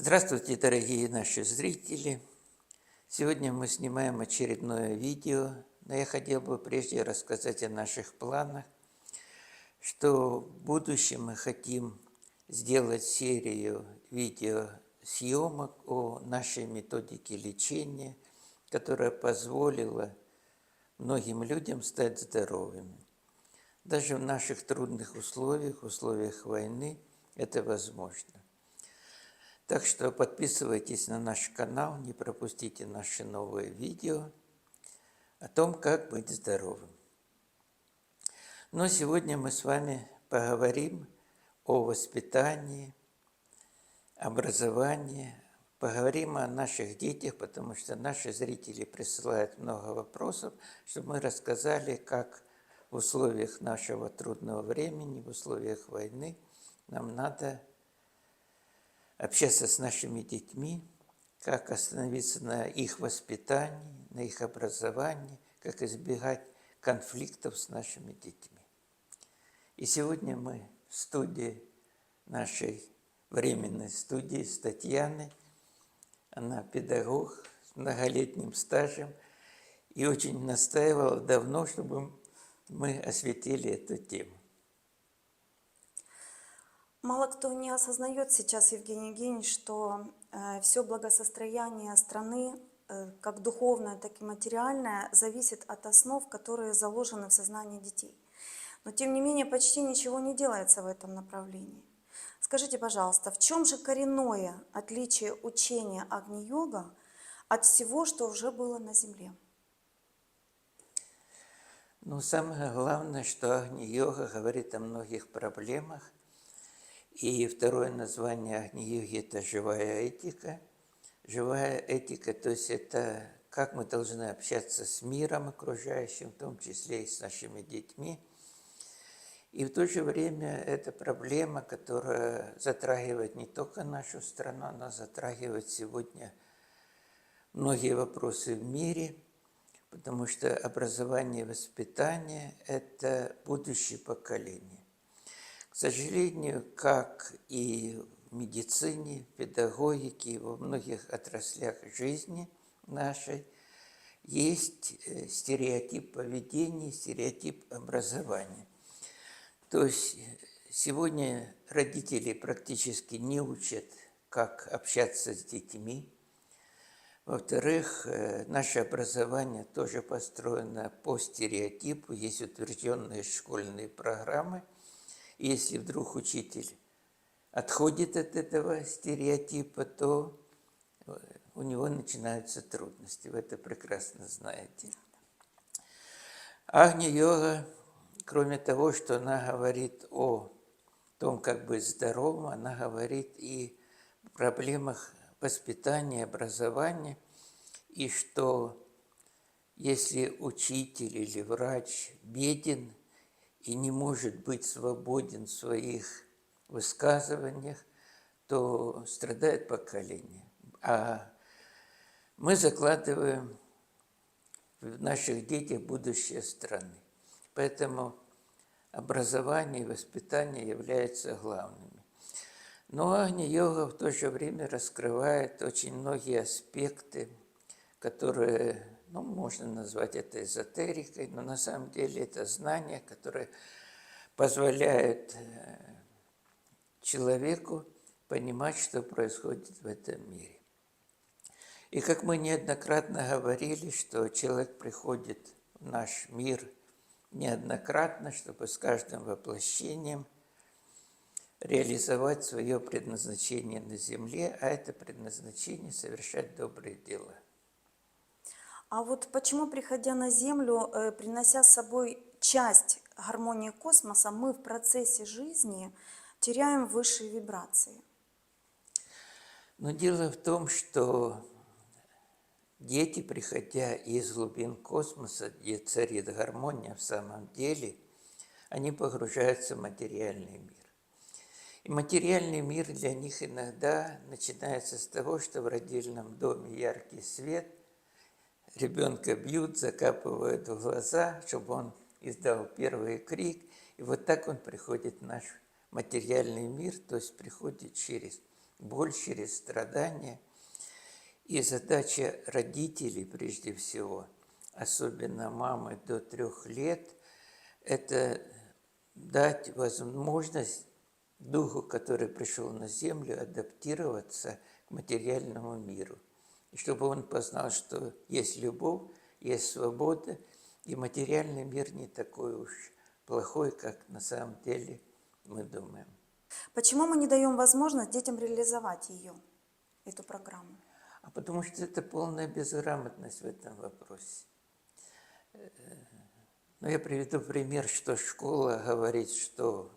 Здравствуйте, дорогие наши зрители! Сегодня мы снимаем очередное видео, но я хотел бы прежде рассказать о наших планах, что в будущем мы хотим сделать серию видеосъемок о нашей методике лечения, которая позволила многим людям стать здоровыми. Даже в наших трудных условиях войны, это возможно. Так что подписывайтесь на наш канал, не пропустите наши новые видео о том, как быть здоровым. Но сегодня мы с вами поговорим о воспитании, образовании, поговорим о наших детях, потому что наши зрители присылают много вопросов, чтобы мы рассказали, как в условиях нашего трудного времени, в условиях войны нам надо общаться с нашими детьми, как остановиться на их воспитании, на их образовании, как избегать конфликтов с нашими детьми. И сегодня мы в студии, нашей временной студии с Татьяной. Она педагог с многолетним стажем и очень настаивала давно, чтобы мы осветили эту тему. Мало кто не осознает сейчас, Евгений Евгеньевич, что все благосостояние страны, как духовное, так и материальное, зависит от основ, которые заложены в сознании детей. Но тем не менее почти ничего не делается в этом направлении. Скажите, пожалуйста, в чем же коренное отличие учения Агни-йога от всего, что уже было на Земле? Ну, самое главное, что Агни-йога говорит о многих проблемах. И второе название Агни-йоги – это живая этика. Живая этика, то есть это как мы должны общаться с миром окружающим, в том числе и с нашими детьми. И в то же время это проблема, которая затрагивает не только нашу страну, она затрагивает сегодня многие вопросы в мире, потому что образование и воспитание – это будущее поколение. К сожалению, как и в медицине, в педагогике, во многих отраслях жизни нашей, есть стереотип поведения, стереотип образования. То есть сегодня родители практически не учат, как общаться с детьми. Во-вторых, наше образование тоже построено по стереотипу, есть утвержденные школьные программы. И если вдруг учитель отходит от этого стереотипа, то у него начинаются трудности. Вы это прекрасно знаете. Агни-йога, кроме того, что она говорит о том, как быть здоровым, она говорит и о проблемах воспитания, образования, и что если учитель или врач беден и не может быть свободен в своих высказываниях, то страдает поколение. А мы закладываем в наших детях будущее страны. Поэтому образование и воспитание являются главными. Но Агни-йога в то же время раскрывает очень многие аспекты, которые, можно назвать это эзотерикой, но на самом деле это знания, которые позволяют человеку понимать, что происходит в этом мире. И как мы неоднократно говорили, что человек приходит в наш мир неоднократно, чтобы с каждым воплощением реализовать свое предназначение на земле, а это предназначение совершать добрые дела. А вот почему, приходя на Землю, принося с собой часть гармонии космоса, мы в процессе жизни теряем высшие вибрации? Но дело в том, что дети, приходя из глубин космоса, где царит гармония в самом деле, они погружаются в материальный мир. И материальный мир для них иногда начинается с того, что в родильном доме яркий свет, ребенка бьют, закапывают в глаза, чтобы он издал первый крик. И вот так он приходит в наш материальный мир, то есть приходит через боль, через страдания. И задача родителей, прежде всего, особенно мамы до 3 лет, это дать возможность духу, который пришел на землю, адаптироваться к материальному миру. И чтобы он познал, что есть любовь, есть свобода, и материальный мир не такой уж плохой, как на самом деле мы думаем. Почему мы не даем возможность детям реализовать ее, эту программу? А потому что это полная безграмотность в этом вопросе. Но я приведу пример, что школа говорит, что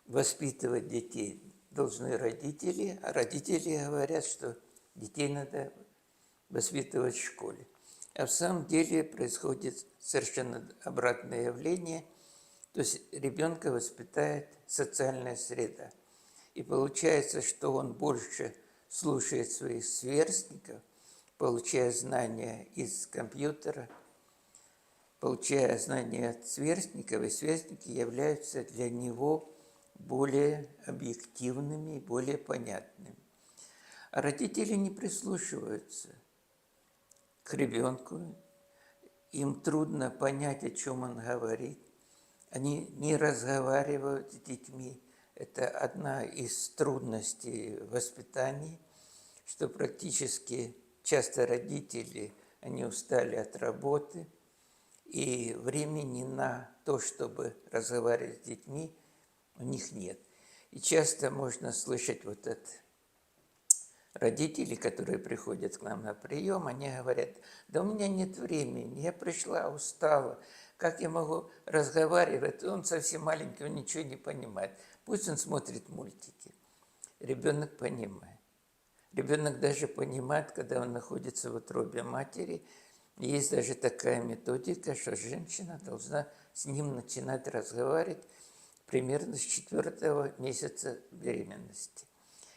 воспитывать детей должны родители, а родители говорят, что детей надо воспитывать в школе. А в самом деле происходит совершенно обратное явление, то есть ребенка воспитает социальная среда. И получается, что он больше слушает своих сверстников, получая знания из компьютера, получая знания от сверстников, и сверстники являются для него более объективными, более понятными. А родители не прислушиваются к ребенку, им трудно понять, о чем он говорит. Они не разговаривают с детьми. Это одна из трудностей воспитания, что практически часто родители, они устали от работы, и времени на то, чтобы разговаривать с детьми, у них нет. И часто можно слышать вот от родителей, которые приходят к нам на прием, они говорят: да у меня нет времени, я пришла, устала, как я могу разговаривать? Он совсем маленький, он ничего не понимает. Пусть он смотрит мультики. Ребенок понимает. Ребенок даже понимает, когда он находится в утробе матери. Есть даже такая методика, что женщина должна с ним начинать разговаривать примерно с 4-го месяца беременности.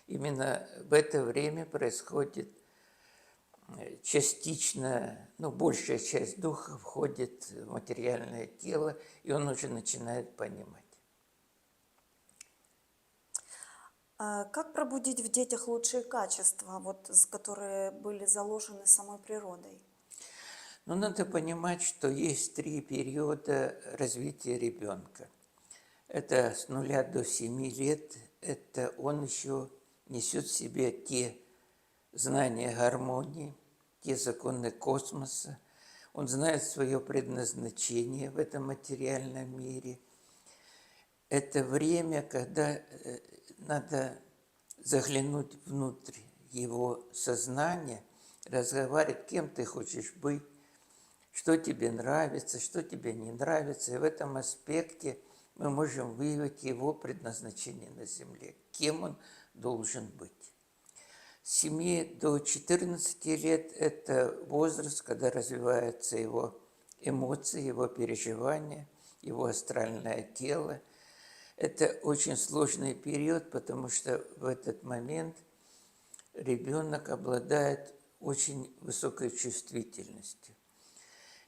Именно в это время происходит частично, большая часть духа входит в материальное тело, и он уже начинает понимать. Как пробудить в детях лучшие качества, которые были заложены самой природой? Надо понимать, что есть 3 периода развития ребенка. Это с 0 до 7 лет, это он еще несет в себе те знания гармонии, те законы космоса. Он знает свое предназначение в этом материальном мире. Это время, когда надо заглянуть внутрь его сознания, разговаривать, кем ты хочешь быть, что тебе нравится, что тебе не нравится. И в этом аспекте мы можем выявить его предназначение на Земле, кем он должен быть. С 7 до 14 лет – это возраст, когда развиваются его эмоции, его переживания, его астральное тело. Это очень сложный период, потому что в этот момент ребенок обладает очень высокой чувствительностью.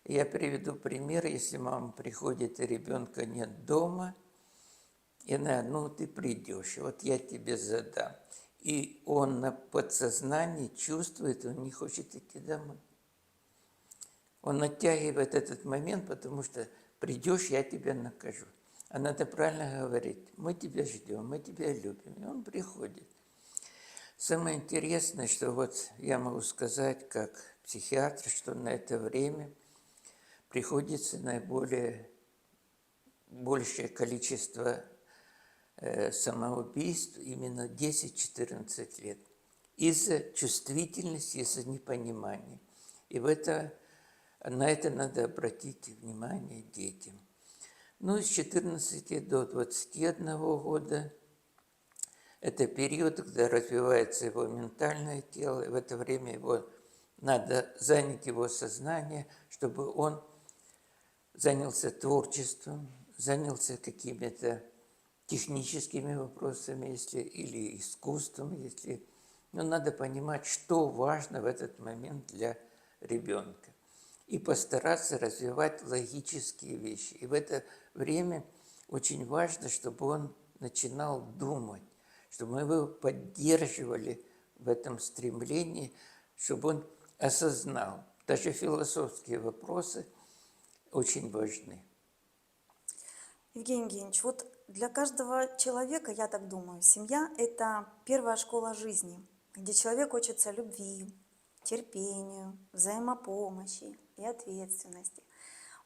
Я приведу пример, если мама приходит, и ребенка нет дома, и она: ты придешь, вот я тебе задам. И он на подсознании чувствует, он не хочет идти домой. Он оттягивает этот момент, потому что придешь, я тебя накажу. А надо правильно говорить: мы тебя ждем, мы тебя любим. И он приходит. Самое интересное, что я могу сказать как психиатр, что на это время приходится большее количество самоубийств именно 10-14 лет. Из-за чувствительности, из-за непонимания. И на это надо обратить внимание детям. С 14 до 21 года это период, когда развивается его ментальное тело, и в это время надо занять его сознание, чтобы он занялся творчеством, занялся какими-то техническими вопросами, или искусством, Но надо понимать, что важно в этот момент для ребенка. И постараться развивать логические вещи. И в это время очень важно, чтобы он начинал думать, чтобы мы его поддерживали в этом стремлении, чтобы он осознал. Даже философские вопросы очень важны. Евгений Евгеньевич, вот для каждого человека, я так думаю, семья – это первая школа жизни, где человек учится любви, терпению, взаимопомощи и ответственности.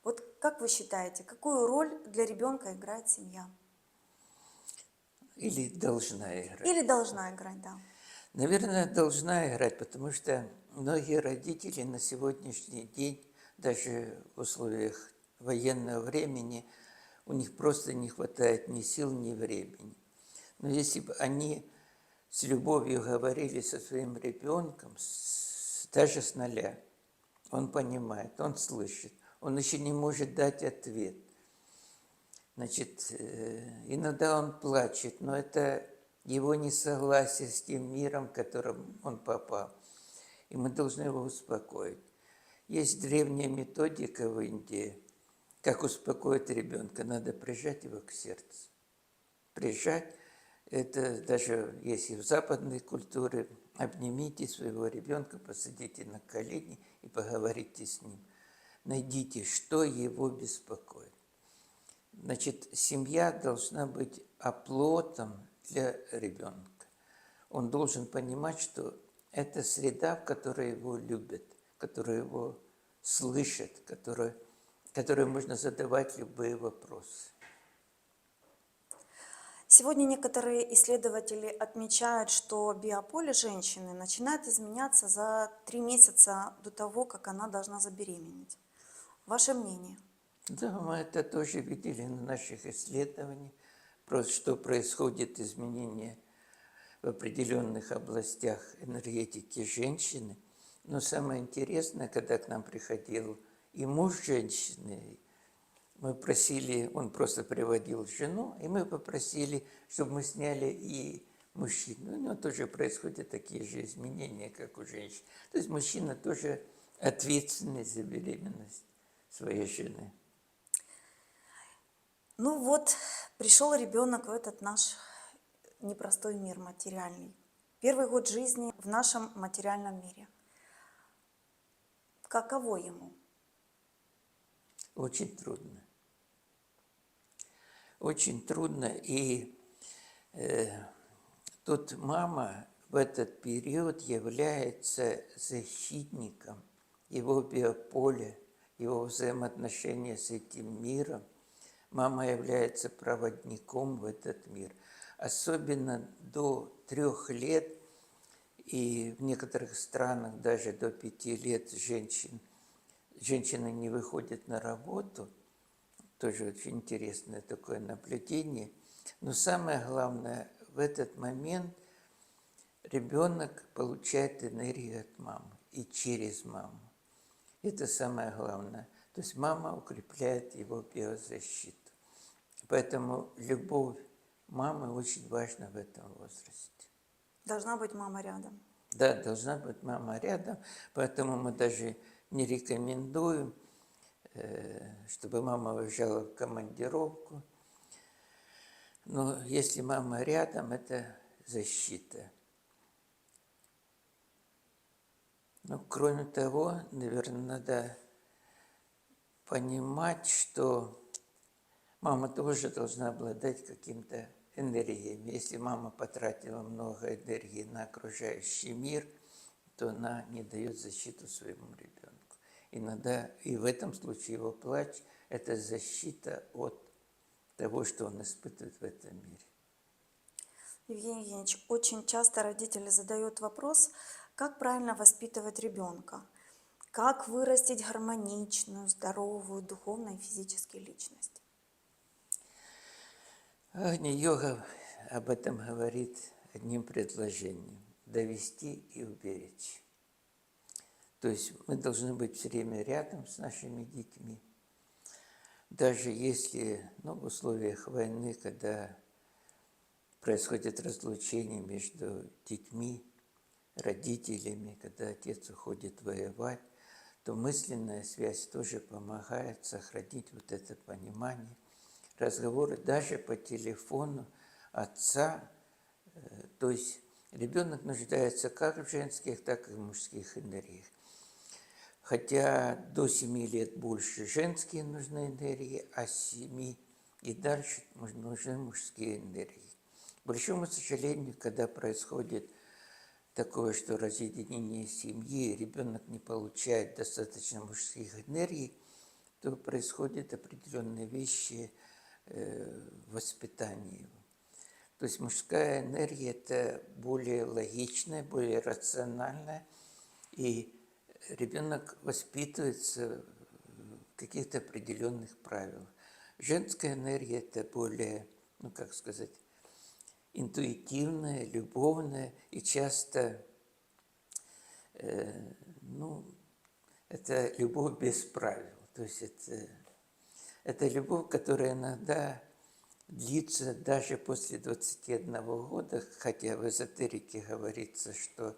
Вот как вы считаете, какую роль для ребенка играет семья? Или должна играть. Или должна играть, да. Наверное, должна играть, потому что многие родители на сегодняшний день, даже в условиях военного времени, у них просто не хватает ни сил, ни времени. Но если бы они с любовью говорили со своим ребенком, даже с нуля, он понимает, он слышит, он еще не может дать ответ. Значит, иногда он плачет, но это его несогласие с тем миром, в которым он попал. И мы должны его успокоить. Есть древняя методика в Индии, как успокоить ребенка. Надо прижать его к сердцу. Прижать, это даже если в западной культуре, обнимите своего ребенка, посадите на колени и поговорите с ним. Найдите, что его беспокоит. Значит, семья должна быть оплотом для ребенка. Он должен понимать, что это среда, в которой его любят, которая его слышит, которой можно задавать любые вопросы. Сегодня некоторые исследователи отмечают, что биополе женщины начинает изменяться за 3 месяца до того, как она должна забеременеть. Ваше мнение? Да, мы это тоже видели на наших исследованиях, просто что происходит изменение в определенных областях энергетики женщины. Но самое интересное, когда к нам приходил и муж женщины, мы просили, он просто приводил жену, и мы попросили, чтобы мы сняли и мужчину. У него тоже происходят такие же изменения, как у женщин. То есть мужчина тоже ответственный за беременность своей жены. Ну вот, пришел ребенок в этот наш непростой мир материальный. Первый год жизни в нашем материальном мире. Каково ему? Очень трудно. Очень трудно. И тут мама в этот период является защитником его биополя, его взаимоотношения с этим миром. Мама является проводником в этот мир. Особенно до 3 лет, и в некоторых странах даже до 5 лет женщины не выходят на работу. Тоже очень интересное такое наблюдение. Но самое главное, в этот момент ребенок получает энергию от мамы и через маму. Это самое главное. То есть мама укрепляет его биозащиту. Поэтому любовь мамы очень важна в этом возрасте. Должна быть мама рядом. Да, должна быть мама рядом, поэтому мы даже не рекомендуем, чтобы мама уезжала в командировку. Но если мама рядом, это защита. Но кроме того, наверное, надо понимать, что мама тоже должна обладать каким-то энергией. Если мама потратила много энергии на окружающий мир, то она не дает защиту своему ребенку. Иногда и в этом случае его плач – это защита от того, что он испытывает в этом мире. Евгений Евгеньевич, очень часто родители задают вопрос, как правильно воспитывать ребенка, как вырастить гармоничную, здоровую, духовно и физически личность. Агни-йога об этом говорит одним предложением – довести и уберечь. То есть мы должны быть все время рядом с нашими детьми. Даже если в условиях войны, когда происходит разлучение между детьми, родителями, когда отец уходит воевать, то мысленная связь тоже помогает сохранить вот это понимание. Разговоры даже по телефону отца То есть ребенок нуждается как в женских, так и в мужских энергиях. Хотя до 7 лет больше женские нужны энергии, а с 7 и дальше нужны мужские энергии. К большому сожалению, когда происходит такое, что разъединение семьи, ребенок не получает достаточно мужских энергий, то происходят определенные вещи в воспитании. То есть мужская энергия – это более логичная, более рациональная, и ребенок воспитывается в каких-то определенных правилах. Женская энергия – это более, как сказать, интуитивная, любовная, и часто, это любовь без правил. То есть это любовь, которая иногда длится даже после 21 года, хотя в эзотерике говорится, что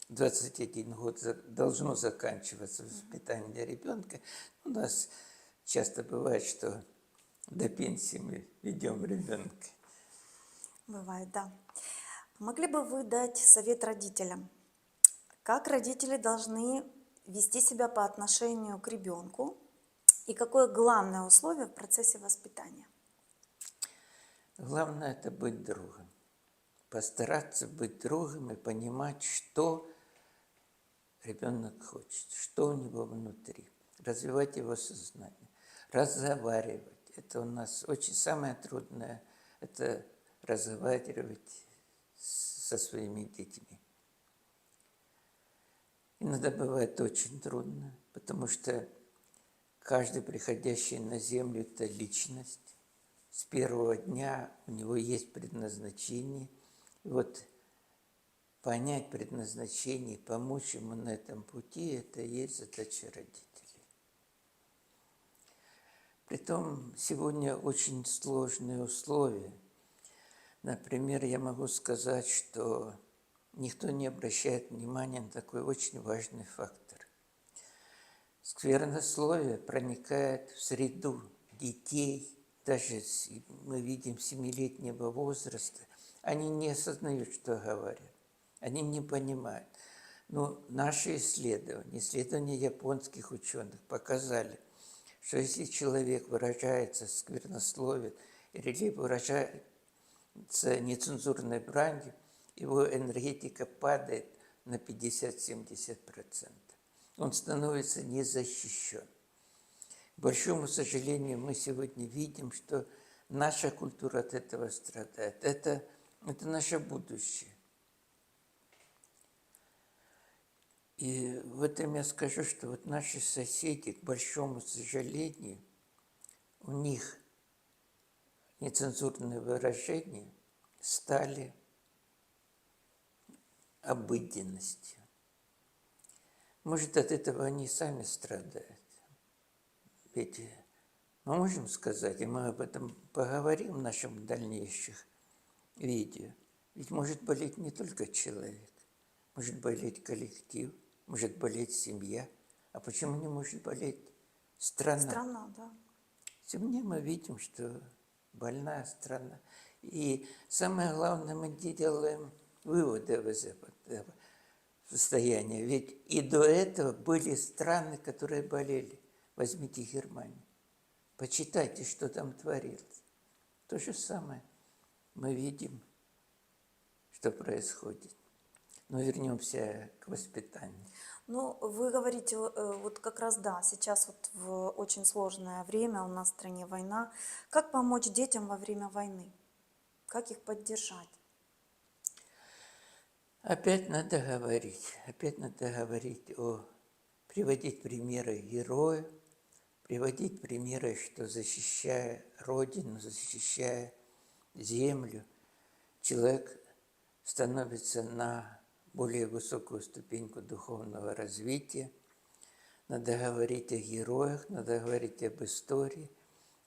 21 год должно заканчиваться воспитание ребенка. У нас часто бывает, что до пенсии мы ведем ребенка. Бывает, да. Могли бы вы дать совет родителям? Как родители должны вести себя по отношению к ребенку? И какое главное условие в процессе воспитания? Главное – это быть другом. Постараться быть другом и понимать, что ребенок хочет, что у него внутри. Развивать его сознание, разговаривать. Это у нас очень самое трудное – это разговаривать со своими детьми. Иногда бывает очень трудно, потому что каждый приходящий на землю – это личность. С первого дня у него есть предназначение. И вот понять предназначение, помочь ему на этом пути – это и есть задача родителей. Притом сегодня очень сложные условия. Например, я могу сказать, что никто не обращает внимания на такой очень важный фактор. Сквернословие проникает в среду детей, даже мы видим 7-летнего возраста. Они не осознают, что говорят, они не понимают. Но наши исследования японских ученых показали, что если человек выражается сквернословием или выражается нецензурной бранью, его энергетика падает на 50-70%. Он становится незащищен. К большому сожалению, мы сегодня видим, что наша культура от этого страдает. Это наше будущее. И в этом я скажу, что вот наши соседи, к большому сожалению, у них нецензурные выражения стали обыденностью. Может, от этого они сами страдают. Ведь мы можем сказать, и мы об этом поговорим в нашем дальнейших видео, ведь может болеть не только человек, может болеть коллектив, может болеть семья. А почему не может болеть страна? Страна, да. Сегодня мы видим, что больная страна. И самое главное, мы не делаем выводы из этого состояния. Ведь и до этого были страны, которые болели. Возьмите Германию. Почитайте, что там творилось. То же самое мы видим, что происходит. Но вернемся к воспитанию. Ну, вы говорите, вот как раз да, сейчас вот в очень сложное время, у нас в стране война. Как помочь детям во время войны? Как их поддержать? Опять надо говорить приводить примеры героев, приводить примеры, что защищая Родину, защищая землю, человек становится на более высокую ступеньку духовного развития. Надо говорить о героях, надо говорить об истории.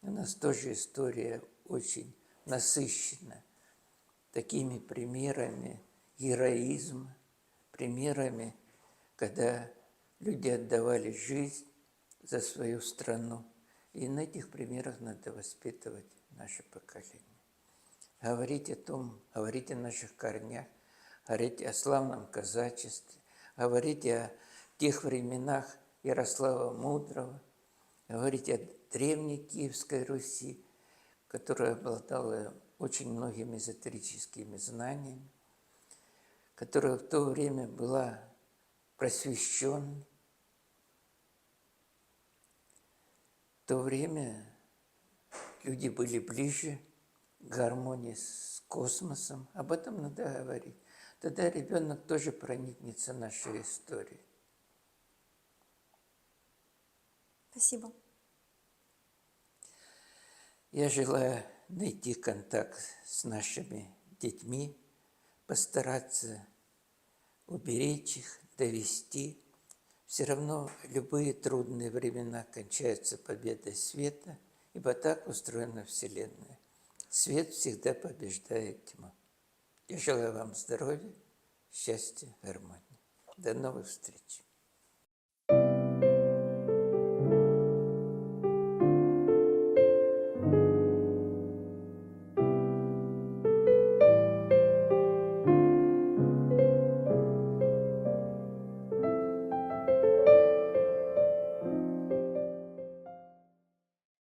У нас тоже история очень насыщена такими примерами героизма, примерами, когда люди отдавали жизнь за свою страну. И на этих примерах надо воспитывать наше поколение. говорить о том, говорить о наших корнях, говорить о славном казачестве, говорить о тех временах Ярослава Мудрого, говорить о древней Киевской Руси, которая обладала очень многими эзотерическими знаниями, которая в то время была просвещенной. В то время люди были ближе к гармонии с космосом. Об этом надо говорить. Тогда ребенок тоже проникнется нашей историей. Спасибо. Я желаю найти контакт с нашими детьми, постараться уберечь их, довести. Все равно любые трудные времена кончаются победой света, ибо так устроена Вселенная. Свет всегда побеждает тьму. Я желаю вам здоровья, счастья, гармонии. До новых встреч.